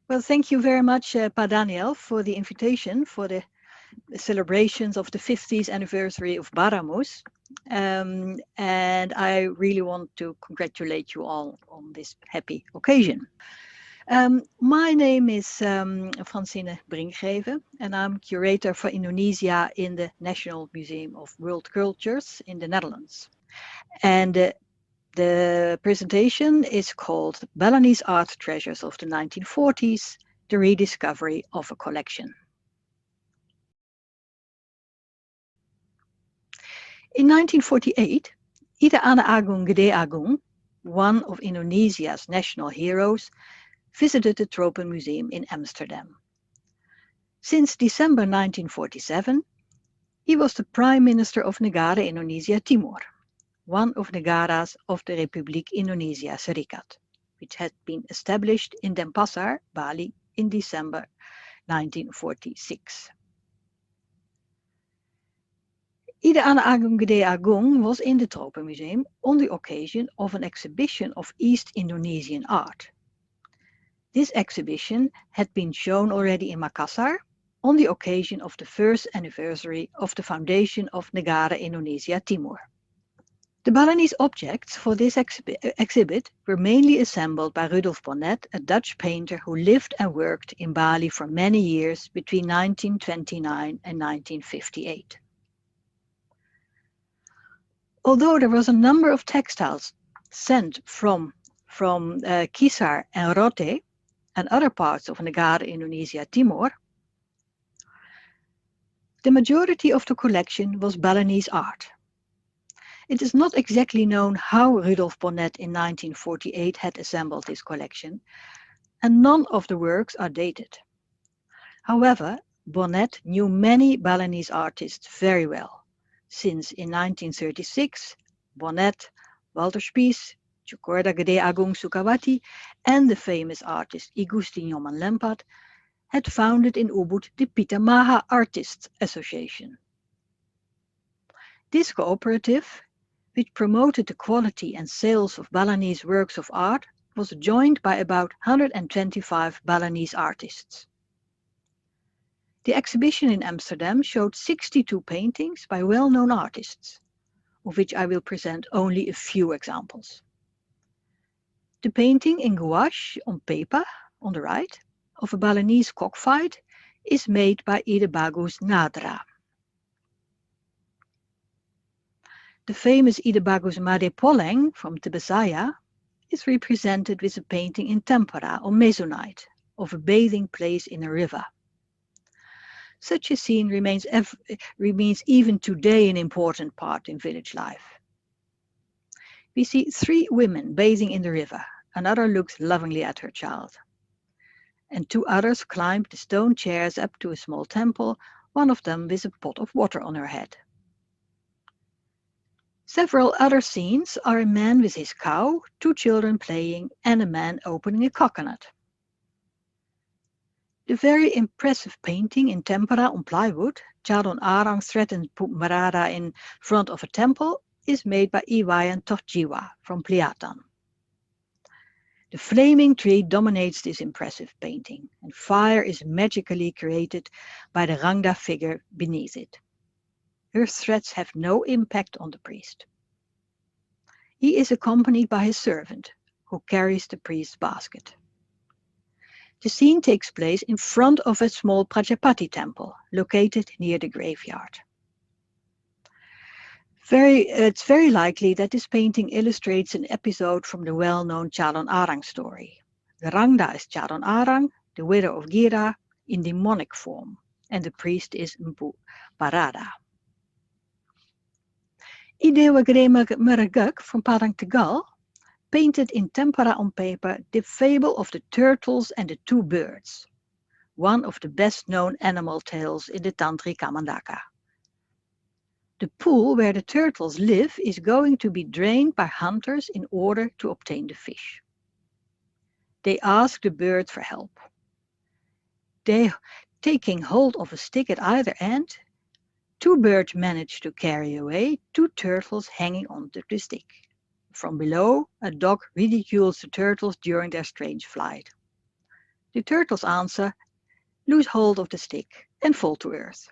Well, thank you very much, Pa Daniel, for the invitation for the celebrations of the 50th anniversary of Baramus. And I really want to congratulate you all on this happy occasion. My name is Francine Brinkgreve, and I'm curator for Indonesia in the National Museum of World Cultures in the Netherlands. And the presentation is called Balinese Art Treasures of the 1940s, the rediscovery of a collection. In 1948, Ida Ana Agung Gede Agung, one of Indonesia's national heroes, visited the Tropenmuseum in Amsterdam. Since December 1947, he was the Prime Minister of Negara Indonesia Timur, one of Negaras of the Republik Indonesia Serikat, which had been established in Denpasar, Bali, in December 1946. Ida Ana Agung Gede Agung was in the Tropenmuseum on the occasion of an exhibition of East Indonesian art. This exhibition had been shown already in Makassar on the occasion of the first anniversary of the foundation of Negara Indonesia Timur. The Balinese objects for this exhibit were mainly assembled by Rudolf Bonnet, a Dutch painter who lived and worked in Bali for many years between 1929 and 1958. Although there was a number of textiles sent from Kisar and Rote and other parts of Negara Indonesia Timor, the majority of the collection was Balinese art. It is not exactly known how Rudolf Bonnet in 1948 had assembled this collection, and none of the works are dated. However, Bonnet knew many Balinese artists very well, since in 1936, Bonnet, Walter Spies, Tjokorda Gede Agung Sukawati, and the famous artist I Gusti Nyoman Lempart had founded in Ubud the Pitamaha Artists Association. This cooperative, which promoted the quality and sales of Balinese works of art, was joined by about 125 Balinese artists. The exhibition in Amsterdam showed 62 paintings by well-known artists, of which I will present only a few examples. The painting in gouache on paper, on the right, of a Balinese cockfight is made by Ide Bagus Nadra. The famous Ide Bagus Made Poleng from Tebesaya is represented with a painting in tempera on mesonite of a bathing place in a river. Such a scene remains even today an important part in village life. We see 3 women bathing in the river. Another looks lovingly at her child. And 2 others climb the stone chairs up to a small temple, one of them with a pot of water on her head. Several other scenes are a man with his cow, 2 children playing, and a man opening a coconut. The very impressive painting in tempera on plywood, Chadon Arang threatened Marada in front of a temple, is made by Iwayan Tohjiwa from Pliatan. The flaming tree dominates this impressive painting, and fire is magically created by the Rangda figure beneath it. Her threats have no impact on the priest. He is accompanied by his servant, who carries the priest's basket. The scene takes place in front of a small Prajapati temple located near the graveyard. It's very likely that this painting illustrates an episode from the well-known Chalon Arang story. The Rangda is Chalon Arang, the widow of Gira, in demonic form, and the priest is Mpu Parada. Idewa Gede Meraguk from Padang Tegal painted in tempera on paper the fable of the turtles and the 2 birds, one of the best-known animal tales in the Tantri Kamandaka. The pool where the turtles live is going to be drained by hunters in order to obtain the fish. They ask the birds for help. They, taking hold of a stick at either end, 2 birds manage to carry away 2 turtles hanging onto the stick. From below, a dog ridicules the turtles during their strange flight. The turtles answer, lose hold of the stick and fall to earth.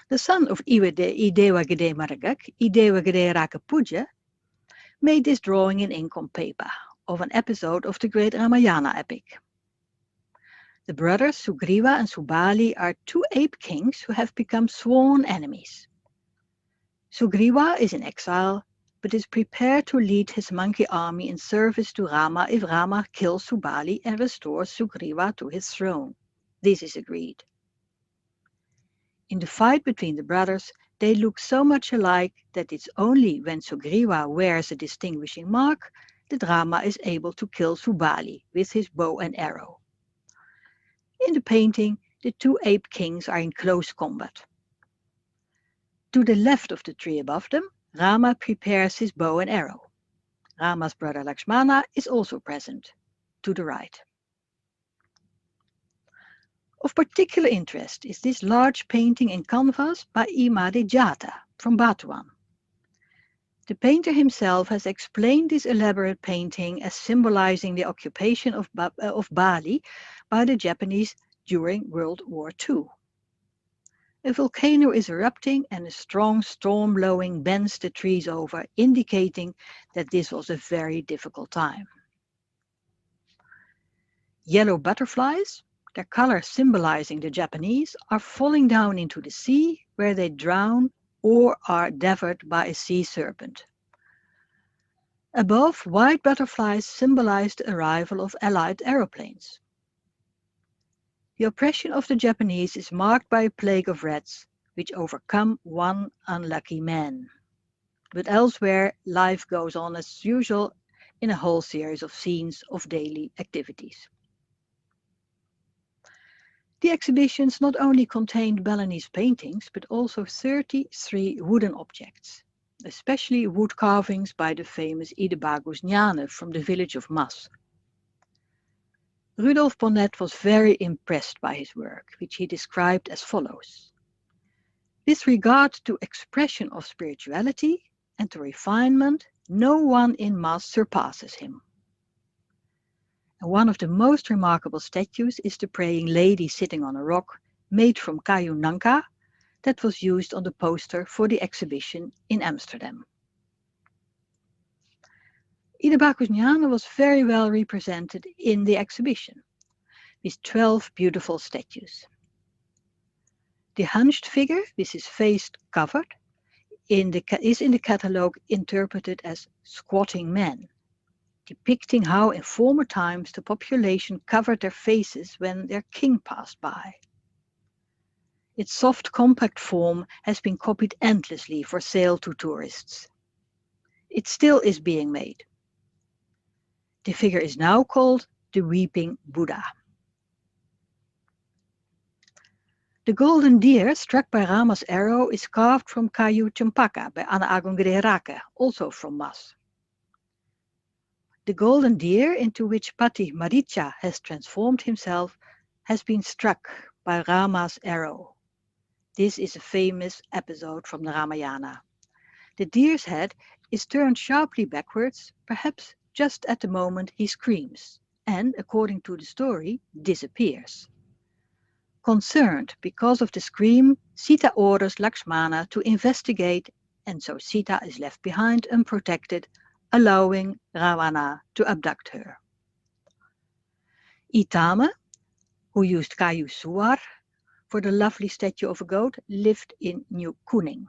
The son of Idewagede Maragak, Idewagede Rakapuja, made this drawing in ink on paper of an episode of the great Ramayana epic. The brothers Sugriva and Subali are two ape kings who have become sworn enemies. Sugriva is in exile, but is prepared to lead his monkey army in service to Rama if Rama kills Subali and restores Sugriva to his throne. This is agreed. In the fight between the brothers, they look so much alike that it's only when Sugriva wears a distinguishing mark that Rama is able to kill Subali with his bow and arrow. In the painting, the two ape kings are in close combat. To the left of the tree above them, Rama prepares his bow and arrow. Rama's brother Lakshmana is also present, to the right. Of particular interest is this large painting in canvas by Imade Jata from Batuan. The painter himself has explained this elaborate painting as symbolizing the occupation of Bali by the Japanese during World War II. A volcano is erupting and a strong storm blowing bends the trees over, indicating that this was a very difficult time. Yellow butterflies, their color symbolizing the Japanese, are falling down into the sea where they drown or are devoured by a sea serpent. Above, white butterflies symbolize the arrival of Allied aeroplanes. The oppression of the Japanese is marked by a plague of rats, which overcome one unlucky man. But elsewhere, life goes on as usual in a whole series of scenes of daily activities. The exhibitions not only contained Balinese paintings, but also 33 wooden objects, especially wood carvings by the famous Idebagus Njane from the village of Mas. Rudolf Bonnet was very impressed by his work, which he described as follows. With regard to expression of spirituality and to refinement, no one in Mas surpasses him. And one of the most remarkable statues is the praying lady sitting on a rock, made from kayu nangka, that was used on the poster for the exhibition in Amsterdam. Idebagus Njane was very well represented in the exhibition, with 12 beautiful statues. The hunched figure, with his face covered, is in the catalogue interpreted as squatting man, depicting how in former times the population covered their faces when their king passed by. Its soft, compact form has been copied endlessly for sale to tourists. It still is being made. The figure is now called the Weeping Buddha. The golden deer struck by Rama's arrow is carved from kayu cempaka by Ana Agung Gede Rake, also from Mas. The golden deer into which Pati Maricha has transformed himself has been struck by Rama's arrow. This is a famous episode from the Ramayana. The deer's head is turned sharply backwards, perhaps just at the moment he screams, and, according to the story, disappears. Concerned because of the scream, Sita orders Lakshmana to investigate, and so Sita is left behind unprotected, allowing Ravana to abduct her. Itame, who used kayu suar for the lovely statue of a goat, lived in New Kuning.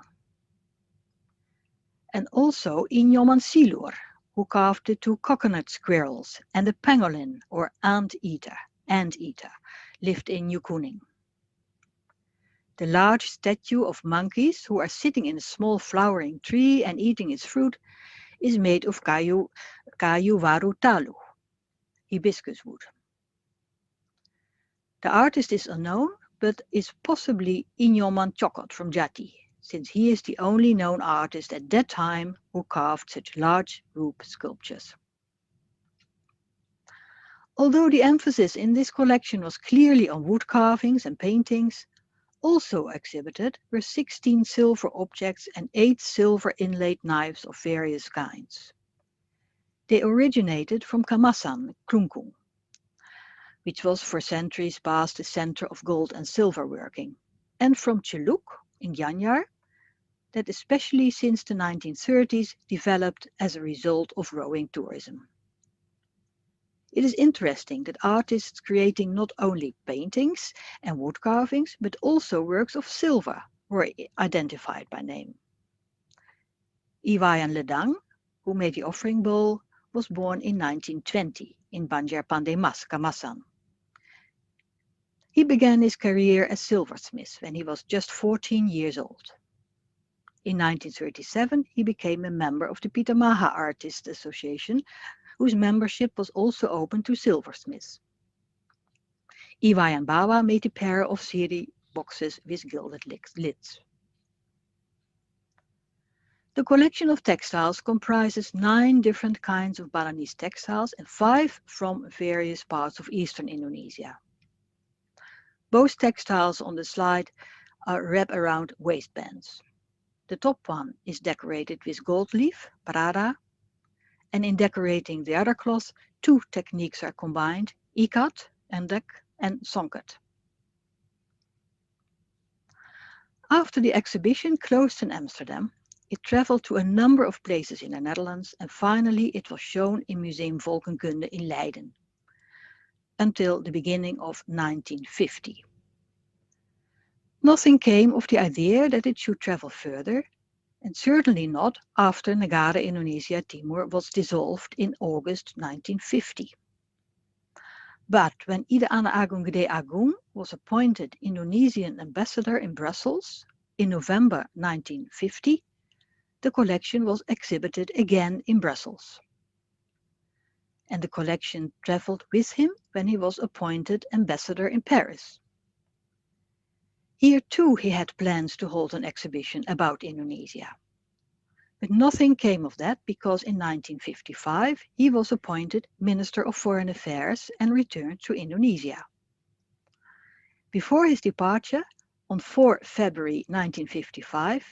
And also Inyoman Silur, who carved the two coconut squirrels, and the pangolin, or anteater, lived in New Kuning. The large statue of monkeys who are sitting in a small flowering tree and eating its fruit is made of kayu waru talu, hibiscus wood. The artist is unknown, but is possibly Inyoman Chokot from Jati, since he is the only known artist at that time who carved such large roop sculptures. Although the emphasis in this collection was clearly on wood carvings and paintings, also exhibited were 16 silver objects and 8 silver inlaid knives of various kinds. They originated from Kamasan, Klungkung. which was for centuries past the center of gold and silver working, and from Chiluk in Gianyar, that especially since the 1930s developed as a result of growing tourism. It is interesting that artists creating not only paintings and wood carvings, but also works of silver were identified by name. Iwayan Ledang, who made the offering bowl, was born in 1920 in Banjar Pandey Mas, Kamasan. He began his career as silversmith when he was just 14 years old. In 1937, he became a member of the Pitamaha Artists Association, whose membership was also open to silversmiths. Iwayan Bawa made a pair of siri boxes with gilded lids. The collection of textiles comprises 9 different kinds of Balinese textiles and 5 from various parts of eastern Indonesia. Both textiles on the slide are wrap around waistbands. The top one is decorated with gold leaf, parada, and in decorating the other cloth, 2 techniques are combined, ikat, endek, and songket. After the exhibition closed in Amsterdam, it traveled to a number of places in the Netherlands, and finally it was shown in Museum Volkenkunde in Leiden until the beginning of 1950. Nothing came of the idea that it should travel further, and certainly not after Negara Indonesia Timur was dissolved in August 1950. But when Ida Ana Agung Gede Agung was appointed Indonesian ambassador in Brussels in November 1950, the collection was exhibited again in Brussels. And the collection traveled with him when he was appointed ambassador in Paris. Here too he had plans to hold an exhibition about Indonesia. But nothing came of that because in 1955 he was appointed Minister of Foreign Affairs and returned to Indonesia. Before his departure, on 4 February 1955,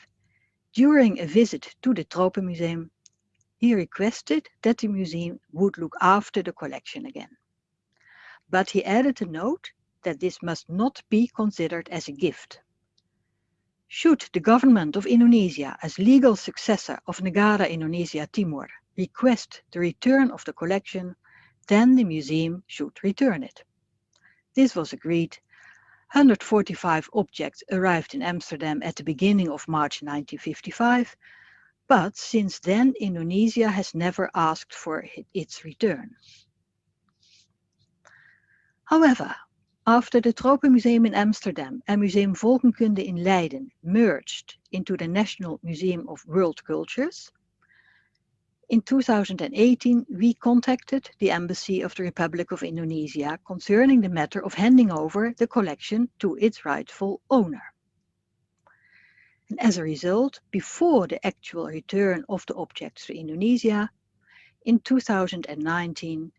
during a visit to the Tropenmuseum, he requested that the museum would look after the collection again. But he added a note that this must not be considered as a gift. Should the government of Indonesia, as legal successor of Negara Indonesia Timur, request the return of the collection, then the museum should return it. This was agreed. 145 objects arrived in Amsterdam at the beginning of March 1955, but since then Indonesia has never asked for its return. However, after the Tropenmuseum in Amsterdam and Museum Volkenkunde in Leiden merged into the National Museum of World Cultures, in 2018 we contacted the Embassy of the Republic of Indonesia concerning the matter of handing over the collection to its rightful owner. And as a result, before the actual return of the objects to Indonesia, in 2019,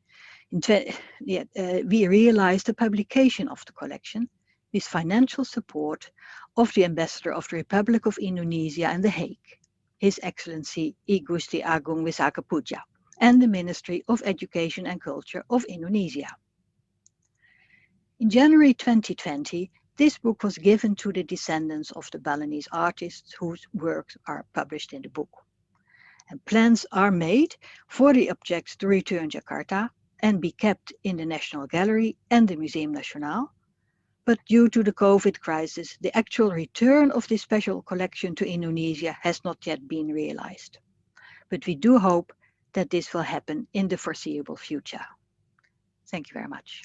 we realized the publication of the collection with financial support of the Ambassador of the Republic of Indonesia in The Hague, His Excellency I Gusti Agung Wisakapuja, and the Ministry of Education and Culture of Indonesia. In January 2020, this book was given to the descendants of the Balinese artists whose works are published in the book. And plans are made for the objects to return to Jakarta and be kept in the National Gallery and the Museum Nacional. But due to the COVID crisis, the actual return of this special collection to Indonesia has not yet been realized. But we do hope that this will happen in the foreseeable future. Thank you very much.